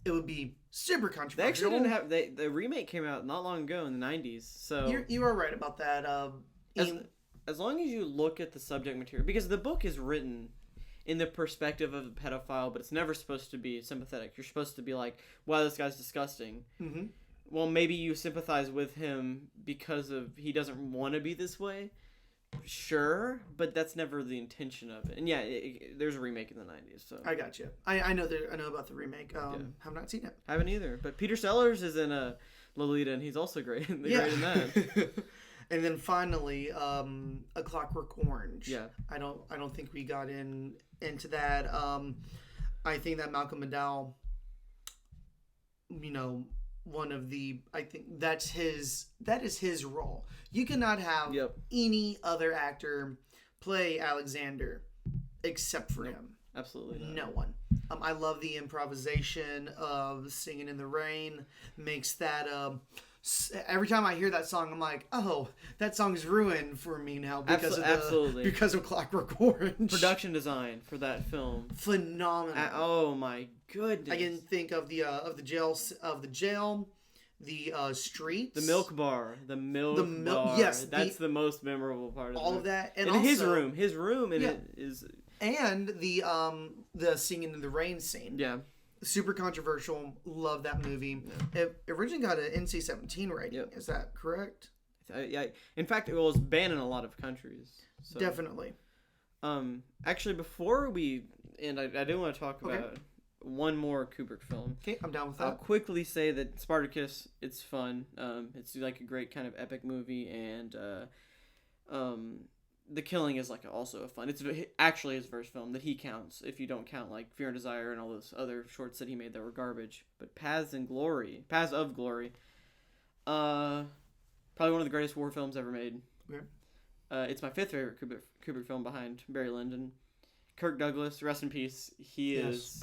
it would be super controversial. They actually didn't have the remake came out not long ago in the 90s. So you are right about that. As long as you look at the subject material, because the book is written in the perspective of a pedophile, but it's never supposed to be sympathetic. You're supposed to be like, wow, this guy's disgusting. Mm-hmm. Well, maybe you sympathize with him because he doesn't want to be this way. Sure, but that's never the intention of it. And yeah, there's a remake in the 90s. So I got you. I know about the remake. Have not seen it. Haven't either. But Peter Sellers is in Lolita, and he's also great. Great in that. And then finally, A Clockwork Orange. Yeah. I don't think we got into that. I think that Malcolm McDowell, you know, one of the, I think that is his role. You cannot have Yep. any other actor play Alexander except for him. Absolutely not. No one. I love the improvisation of Singing in the Rain. Makes that every time I hear that song, I'm like, oh, that song's ruined for me now Absolutely. because of Clockwork Orange. Production design for that film. Phenomenal. Oh my goodness. I can think of the jail, the streets, the milk bar, bar. Yes, that's the most memorable part of it. All of that, and also, his room, and yeah. it is, and the Singing in the Rain scene. yeah, super controversial. Love that movie. Yeah. It originally got an NC-17 rating. Yep. Is that correct? Yeah. In fact, it was banned in a lot of countries. So. Definitely. Actually, before we end, I do want to talk about one more Kubrick film. Okay, I'm down with that. I'll quickly say that Spartacus, it's fun. It's like a great kind of epic movie, and The Killing is like also a fun. It's actually his first film that he counts, if you don't count like Fear and Desire and all those other shorts that he made that were garbage. But Paths of Glory, probably one of the greatest war films ever made. Okay. It's my fifth favorite Kubrick film behind Barry Lyndon. Kirk Douglas, rest in peace. He is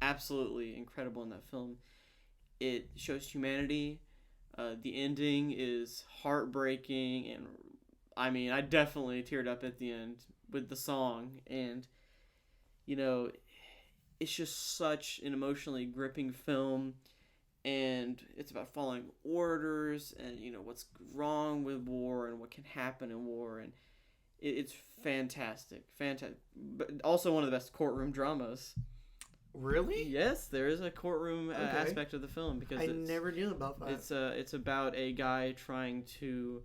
absolutely incredible in that film. It shows humanity. The ending is heartbreaking, and I mean, I definitely teared up at the end with the song, and you know, it's just such an emotionally gripping film, and it's about following orders and you know what's wrong with war and what can happen in war, and it's fantastic, but also one of the best courtroom dramas. Really? Yes, there is a courtroom aspect of the film because I never knew about that. It's about a guy trying to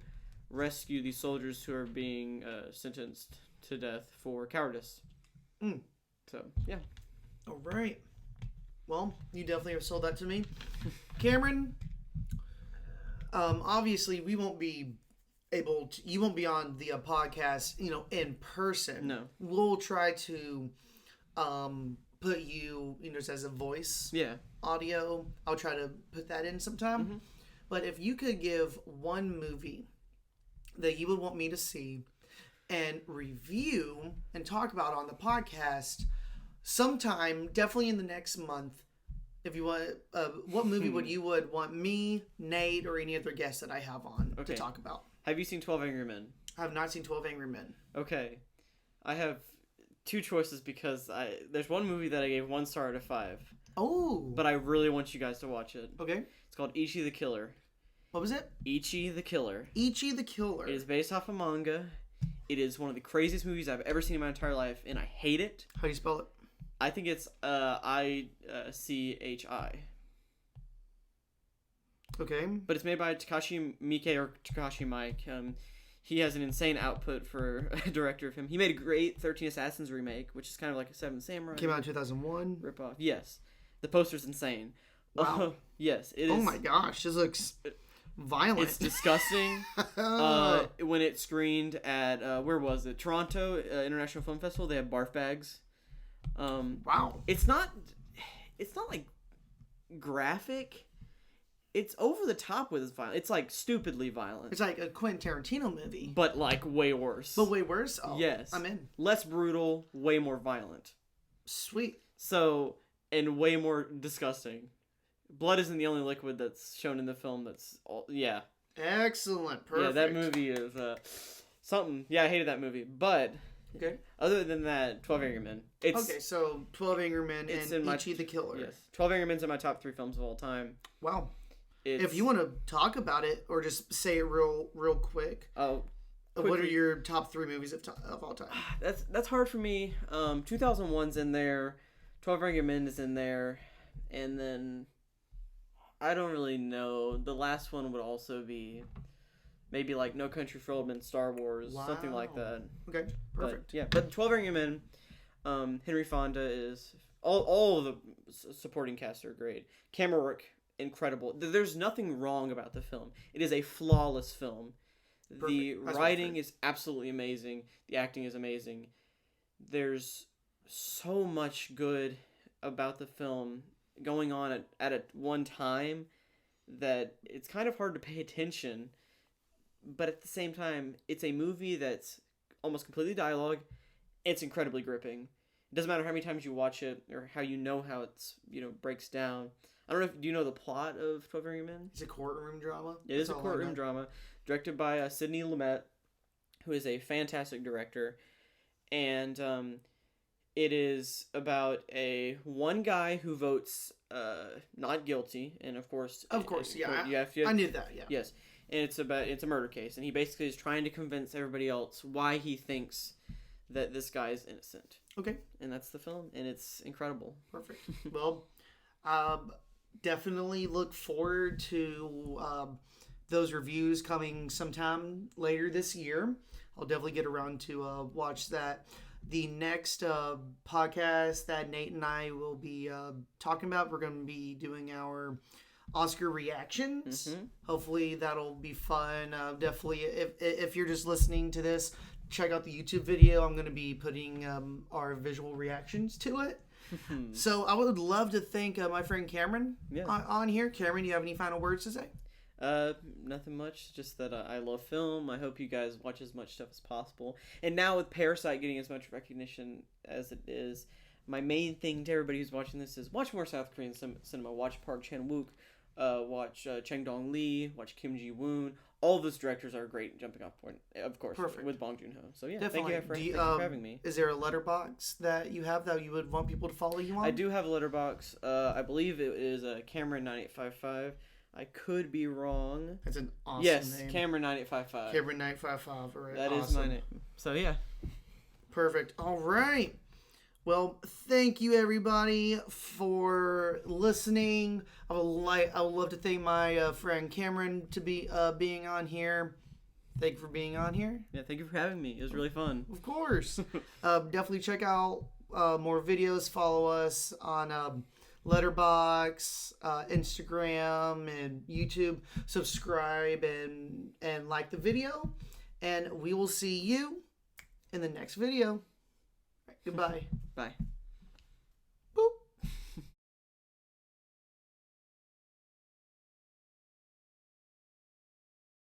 rescue these soldiers who are being sentenced to death for cowardice. So yeah. All right. Well, you definitely have sold that to me, Cameron. Obviously, we won't be able to. You won't be on the podcast, you know, in person. No. We'll try to put you, you know, just as a voice. Yeah. Audio. I'll try to put that in sometime. Mm-hmm. But if you could give one movie that you would want me to see and review and talk about on the podcast sometime, definitely in the next month, if you want, what movie would you want me, Nate, or any other guest that I have on to talk about? Have you seen 12 Angry Men? I have not seen 12 Angry Men. Okay. I have two choices because there's one movie that I gave 1 star out of 5. Oh. But I really want you guys to watch it. Okay. It's called Ichi the Killer. What was it? Ichi the Killer. Ichi the Killer. It is based off a manga. It is one of the craziest movies I've ever seen in my entire life, and I hate it. How do you spell it? I think it's ICHI. Okay. But it's made by Takashi Miike or Takashi Mike. He has an insane output for a director of him. He made a great 13 Assassins remake, which is kind of like a 7 Samurai. Came out in 2001. Ripoff. Yes. The poster's insane. Wow. Yes, it is. Oh my gosh, this looks violent. It's disgusting. When it screened at, where was it? Toronto International Film Festival, they have barf bags. Wow. It's not like graphic. It's over the top with its violence. It's like stupidly violent. It's like a Quentin Tarantino movie. But like way worse. But way worse? Oh, yes. I'm in. Less brutal, way more violent. Sweet. So, and way more disgusting. Blood isn't the only liquid that's shown in the film that's all, yeah. Excellent. Perfect. Yeah, that movie is something. Yeah, I hated that movie. But okay. Other than that, 12 Angry Men. Okay, so 12 Angry Men and Ichi the Killer. Yes. 12 Angry Men's in my top 3 films of all time. Wow. If you want to talk about it or just say it real quick. Oh. What are your top 3 movies of all time? That's hard for me. 2001's in there. 12 Angry Men is in there. And then I don't really know. The last one would also be maybe like No Country for Old Men, Star Wars, something like that. Okay, perfect. But 12 Angry Men, Henry Fonda is all of the supporting cast are great. Camera work incredible. There's nothing wrong about the film. It is a flawless film. The Perfect. That's writing perfect. is absolutely amazing. The acting is amazing. There's so much good about the film going on at one time that it's kind of hard to pay attention. But at the same time, it's a movie that's almost completely dialogue. It's incredibly gripping. It doesn't matter how many times you watch it or how you know how it's breaks down. I don't know if do you know the plot of 12 Angry Men? It's a courtroom drama. It is a That's all I courtroom know. drama directed by Sidney Lumet, who is a fantastic director, and it is about one guy who votes not guilty, and of course, Yeah. you have to, I knew that. Yeah. yes, and it's a murder case, and he basically is trying to convince everybody else why he thinks that this guy is innocent. Okay. And that's the film, and it's incredible. Perfect. Well, definitely look forward to those reviews coming sometime later this year. I'll definitely get around to watch that. The next podcast that Nate and I will be talking about, we're going to be doing our Oscar reactions. Mm-hmm. Hopefully that'll be fun. Definitely, if you're just listening to this, check out the YouTube video. I'm going to be putting our visual reactions to it. So I would love to thank my friend Cameron on here. Cameron, do you have any final words to say? Nothing much. Just that I love film. I hope you guys watch as much stuff as possible. And now with Parasite getting as much recognition as it is, my main thing to everybody who's watching this is watch more South Korean cinema. Watch Park Chan-wook. Watch Chang Dong-lee. Watch Kim Ji-woon. All of those directors are great jumping off point, of course. Perfect. With Bong Joon-ho. So yeah, Definitely. thank you for having me. Is there a letterbox that you have that you would want people to follow you on? I do have a letterbox. I believe it is Cameron9855. I could be wrong. That's an awesome name. Cameron9855. Cameron955. Right. That awesome. is my name. So yeah. Perfect. All right. Well, thank you everybody for listening. I would love to thank my friend Cameron to be being on here. Thank you for being on here. Yeah, thank you for having me. It was really fun. Of course. Definitely check out more videos. Follow us on Letterboxd, Instagram, and YouTube. Subscribe and like the video. And we will see you in the next video. Goodbye. Bye.